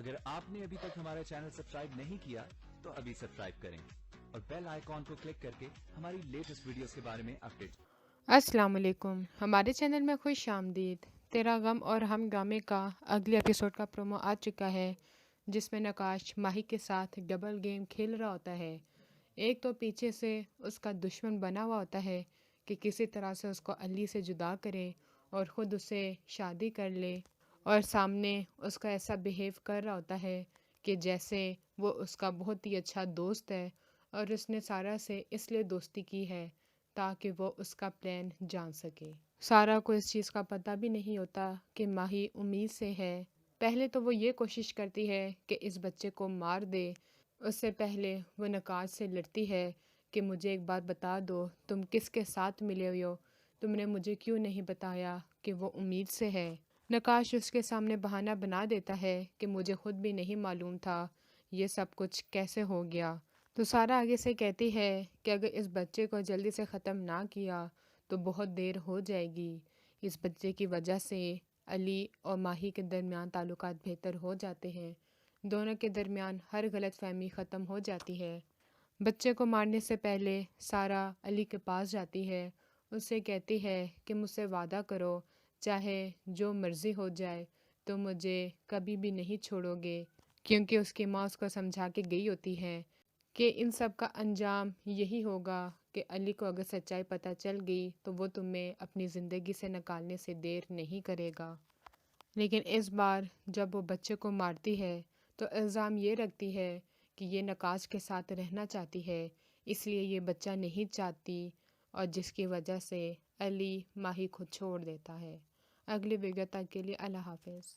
اگر آپ نے ابھی تک ہمارا چینل سبسکرائب نہیں کیا تو ابھی سبسکرائب کریں اور بیل آئیکن کو کلک کر کے ہماری لیٹسٹ ویڈیوز کے بارے میں اپڈیٹ۔ السلام علیکم، ہمارے چینل میں خوش آمدید۔ تیرا غم اور ہم گامے کا اگلے ایپیسوڈ کا پرومو آ چکا ہے، جس میں نقاش ماہی کے ساتھ ڈبل گیم کھیل رہا ہوتا ہے۔ ایک تو پیچھے سے اس کا دشمن بنا ہوا ہوتا ہے کہ کسی طرح سے اس کو علی سے جدا کرے اور خود اسے شادی کر لے، اور سامنے اس کا ایسا بیہیو کر رہا ہوتا ہے کہ جیسے وہ اس کا بہت ہی اچھا دوست ہے، اور اس نے سارا سے اس لیے دوستی کی ہے تاکہ وہ اس کا پلان جان سکے۔ سارا کو اس چیز کا پتہ بھی نہیں ہوتا کہ ماہی امید سے ہے۔ پہلے تو وہ یہ کوشش کرتی ہے کہ اس بچے کو مار دے، اس سے پہلے وہ نقاش سے لڑتی ہے کہ مجھے ایک بات بتا دو، تم کس کے ساتھ ملے ہوئے ہو؟ تم نے مجھے کیوں نہیں بتایا کہ وہ امید سے ہے؟ نقاش اس کے سامنے بہانہ بنا دیتا ہے کہ مجھے خود بھی نہیں معلوم تھا یہ سب کچھ کیسے ہو گیا۔ تو سارا آگے سے کہتی ہے کہ اگر اس بچے کو جلدی سے ختم نہ کیا تو بہت دیر ہو جائے گی۔ اس بچے کی وجہ سے علی اور ماہی کے درمیان تعلقات بہتر ہو جاتے ہیں، دونوں کے درمیان ہر غلط فہمی ختم ہو جاتی ہے۔ بچے کو مارنے سے پہلے سارا علی کے پاس جاتی ہے، اس سے کہتی ہے کہ مجھ سے وعدہ کرو، چاہے جو مرضی ہو جائے تو مجھے کبھی بھی نہیں چھوڑو گے، کیونکہ اس کی ماں اس کو سمجھا کے گئی ہوتی ہے کہ ان سب کا انجام یہی ہوگا کہ علی کو اگر سچائی پتہ چل گئی تو وہ تمہیں اپنی زندگی سے نکالنے سے دیر نہیں کرے گا۔ لیکن اس بار جب وہ بچے کو مارتی ہے تو الزام یہ رکھتی ہے کہ یہ نقاش کے ساتھ رہنا چاہتی ہے، اس لیے یہ بچہ نہیں چاہتی، اور جس کی وجہ سے علی ماہی کو چھوڑ دیتا ہے۔ اگلی ویڈیو تک کے لیے اللہ حافظ۔